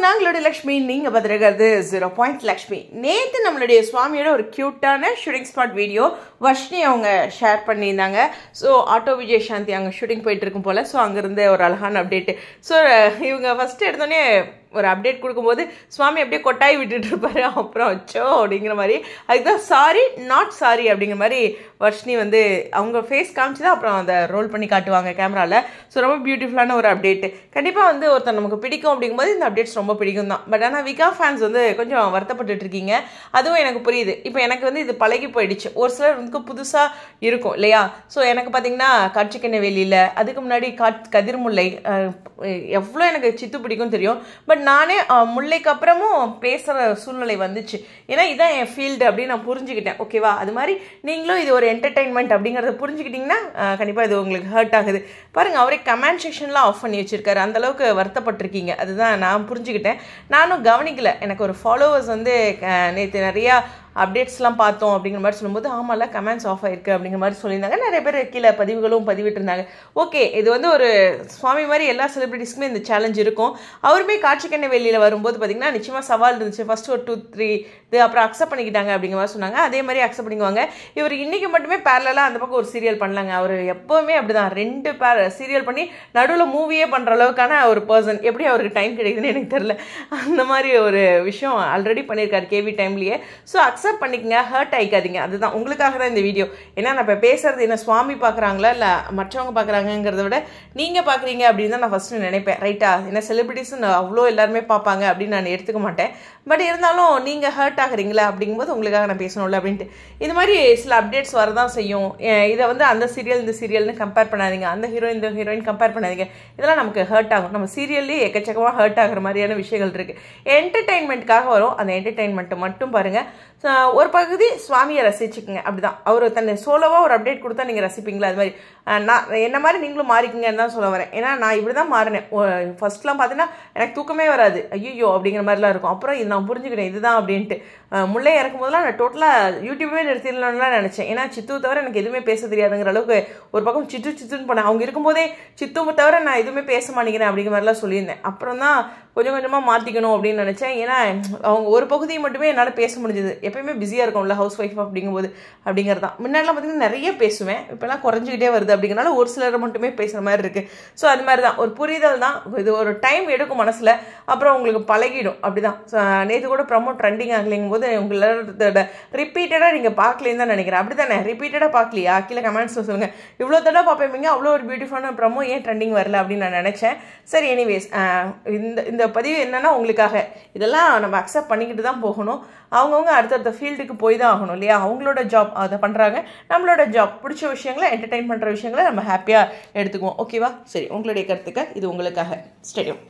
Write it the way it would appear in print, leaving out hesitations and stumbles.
நாங்களோட லக்ஷ்மி நீங்க பதிரகிறது 0 லக்ஷ்மி. நேற்று நம்மளுடைய சுவாமியோட ஒரு கியூட்டான ஷூட்டிங் ஸ்பாட் வீடியோ வர்ஷினி அவங்க ஷேர் பண்ணியிருந்தாங்க. ஸோ ஆட்டோ விஜய் சாந்தி அங்கே ஷூட்டிங் போயிட்டு இருக்கும் போல. ஸோ அங்கேருந்து ஒரு அழகான அப்டேட்டு. ஸோ இவங்க ஃபஸ்ட்டு எடுத்தோடனே ஒரு அப்டேட் கொடுக்கும்போது சுவாமி அப்படியே கொட்டாய் விட்டுட்டு இருப்பாரு. அப்புறம் வச்சோ அப்படிங்கிற மாதிரி அதுதான் சாரி நாட் சாரி அப்படிங்கிற மாதிரி வர்ஷினி வந்து அவங்க ஃபேஸ் காமிச்சு தான் அப்புறம் அதை ரோல் பண்ணி காட்டுவாங்க கேமராவில். ஸோ ரொம்ப பியூட்டிஃபுல்லான ஒரு அப்டேட். கண்டிப்பாக வந்து ஒருத்தர் நமக்கு பிடிக்கும் அப்படிங்கும்போது இந்த அப்டேட்ஸ் ரொம்ப பிடிக்கும் தான். பட் ஆனால் விகா ஃபேன்ஸ் வந்து கொஞ்சம் வருத்தப்பட்டு இருக்கீங்க. அதுவும் எனக்கு புரியுது. இப்போ எனக்கு வந்து இது பழகி போயிடுச்சு. ஒரு சிலர் வந்து புதுசாக இருக்கும் இல்லையா? ஸோ எனக்கு பார்த்தீங்கன்னா காட்சிக்கண்ண வெளியில் அதுக்கு முன்னாடி கதிர்முல்லை எவ்வளோ எனக்கு சித்து பிடிக்கும் தெரியும். பட் நானே முல்லைக்கு அப்புறமும் பேசுகிற சூழ்நிலை வந்துச்சு. ஏன்னா இதான் என் ஃபீல்டு அப்படின்னு நான் புரிஞ்சுக்கிட்டேன். ஓகேவா? அது மாதிரி நீங்களும் இது ஒரு என்டர்டெயின்மெண்ட் அப்படிங்கிறத புரிஞ்சுக்கிட்டிங்கன்னா கண்டிப்பாக இது உங்களுக்கு ஹர்ட் ஆகுது. பாருங்கள், அவரே கமெண்ட் செக்ஷன்லாம் ஆஃப் பண்ணி வச்சுருக்காரு. அந்தளவுக்கு வருத்தப்பட்டிருக்கீங்க. அதுதான் நான் புரிஞ்சுக்கிட்டேன். நானும் கவனிக்கலை. எனக்கு ஒரு ஃபாலோவர்ஸ் வந்து நேற்று நிறையா அப்டேட்ஸ்லாம் பார்த்தோம் அப்படிங்கிற மாதிரி சொல்லும்போது ஆமாம்ல கமெண்ட்ஸ் ஆஃப் ஆயிருக்கு அப்படிங்கிற மாதிரி சொல்லியிருந்தாங்க. நிறைய பேர் கீழே பதிவுகளும் பதிவிட்டிருந்தாங்க. ஓகே, இது வந்து ஒரு சுவாமி மாதிரி எல்லா செலிபிரிட்டிஸ்க்குமே இந்த சேலஞ்ச் இருக்கும். அவருமே காட்சிக்கண்ண வெளியில் வரும்போது பார்த்தீங்கன்னா நிச்சயமாக சவால் இருந்துச்சு. ஃபஸ்ட்டு ஒரு 2-3 இது அப்புறம் அக்செப்ட் பண்ணிக்கிட்டாங்க அப்படிங்கிற மாதிரி சொன்னாங்க. அதே மாதிரி அக்செப்ட் பண்ணிக்குவாங்க. இவர் இன்றைக்கி மட்டுமே பேரலாக அந்த பக்கம் ஒரு சீரியல் பண்ணலாங்க. அவர் எப்போவுமே அப்படி தான் 2 சீரியல் பண்ணி நடுவில் மூவியே பண்ணுற அளவுக்கான ஒரு பர்சன். எப்படி அவருக்கு டைம் கிடைக்குதுன்னு எனக்கு தெரியல. அந்த மாதிரி ஒரு விஷயம் ஆல்ரெடி பண்ணியிருக்காரு கேவி டைம்லேயே. ஸோ அக்செப்ட் பண்ணிக்கங்க, ஹர்ட் ஆகிக்காதீங்க. அதுதான் உங்களுக்காக தான் இந்த வீடியோ. ஏன்னா நான் இப்போ பேசுறது என்ன சுவாமி பார்க்குறாங்களா இல்லை மற்றவங்க பார்க்குறாங்கிறத விட நீங்கள் பார்க்குறீங்க அப்படின்னு தான் நான் ஃபஸ்ட்டு நினைப்பேன். ரைட்டா? ஏன்னா செலிபிரிட்டிஸும் அவ்வளோ எல்லாருமே பார்ப்பாங்க அப்படின்னு நான் எடுத்துக்க மாட்டேன். பட் இருந்தாலும் நீங்கள் ஹர்ட் ஆகுறீங்களா அப்படிங்கும்போது உங்களுக்காக நான் பேசணும்ல அப்படின்ட்டு இது மாதிரி சில அப்டேட்ஸ் வரதான் செய்யும். இதை வந்து அந்த சீரியல் இந்த சீரியல்னு கம்பேர் பண்ணாதீங்க, அந்த ஹீரோயின் இந்த ஹீரோயின் கம்பேர் பண்ணாதீங்க. இதெல்லாம் நமக்கு ஹர்ட் ஆகும். நம்ம சீரியல்லேயே எக்கச்சக்கமாக ஹர்ட் ஆகிற மாதிரியான விஷயங்கள் இருக்குது. என்டர்டெயின்மெண்ட்டுக்காக வரும். அந்த என்டர்டெயின்மெண்ட்டை மட்டும் பாருங்கள். ஒரு பகுதி சுவாமியை ரசிச்சுக்குங்க. அப்படிதான் அவர் தன்னை சோலோவாக ஒரு அப்டேட் கொடுத்தா நீங்கள் ரசிப்பீங்களா? அது மாதிரி நான் என்ன மாதிரி நீங்களும் மாறிக்கிங்கன்னு தான் சொல்ல வரேன். ஏன்னா நான் இப்படி தான் மாறினேன். ஃபர்ஸ்ட்லாம் பார்த்தீங்கன்னா எனக்கு தூக்கமே வராது. ஐயோ அப்படிங்கிற மாதிரிலாம் இருக்கும். அப்புறம் இது நான் புரிஞ்சுக்கிட்டேன் இதுதான் அப்படின்ட்டு. முல்லை இறக்கும் போதெல்லாம் நான் டோட்டலாக யூடியூபே நிறுத்திடலாம்லாம் நினச்சேன். ஏன்னா சித்து தவிர எனக்கு எதுவுமே பேச தெரியாதுங்கிற அளவுக்கு ஒரு பக்கம் சித்துன்னு போனேன். அவங்க இருக்கும்போதே சித்து தவிர நான் எதுவுமே பேச மாட்டேங்கிறேன் அப்படிங்கிற மாதிரிலாம் சொல்லியிருந்தேன். அப்புறம் தான் கொஞ்சம் கொஞ்சமாக மாற்றிக்கணும் அப்படின்னு நினச்சேன். ஏன்னா அவங்க ஒரு பகுதியை மட்டுமே என்னால் பேச முடிஞ்சது. எப்பயுமே பிஸியாக இருக்கும்ல ஹவுஸ் ஒய்ஃப் அப்படிங்கும்போது அப்படிங்கிறது தான். முன்னாடிலாம் பார்த்தீங்கன்னா நிறைய பேசுவேன். இப்போலாம் குறைஞ்சிக்கிட்டே வருது அப்படிங்கிறனால ஒரு சிலரை மட்டுமே பேசுகிற மாதிரி இருக்குது. ஸோ அது மாதிரி தான் ஒரு புரிதல் தான். இது ஒரு டைம் எடுக்கும் மனசில். அப்புறம் உங்களுக்கு பழகிடும். அப்படி தான். நேற்று கூட ப்ரமோ ட்ரெண்டிங் ஆகலைங்கும் போது உங்களோட ரிப்பீட்டடாக நீங்கள் பார்க்கலேன்னு தான் நினைக்கிறேன். அப்படி தானே? ரிப்பீட்டடாக பார்க்கலையா? கீழே கமெண்ட்ஸில் சொல்லுங்கள். இவ்வளோ தடவை பார்ப்பீங்க, அவ்வளோ ஒரு பியூட்டிஃபுல்லான ப்ரமோ ஏன் ட்ரெண்டிங் வரல அப்படின்னு நான் நினச்சேன். சரி, எனிவேஸ் இந்த பதிவு என்னன்னா உங்களுக்காக. இதெல்லாம் நம்ம அக்செப்ட் பண்ணிக்கிட்டு தான் போகணும். அவங்கவுங்க அடுத்தடுத்த ஃபீல்டுக்கு போய் தான் ஆகணும் இல்லையா? அவங்களோட ஜாப் அதை பண்ணுறாங்க. நம்மளோட ஜாப் பிடிச்ச விஷயங்களை என்டர்டெயின் பண்ணுற விஷயங்களை நம்ம ஹாப்பியாக எடுத்துக்குவோம். ஓகேவா? சரி, உங்களுடைய கருத்துக்கள் இது உங்களுக்காக. ஸ்டேடியம்.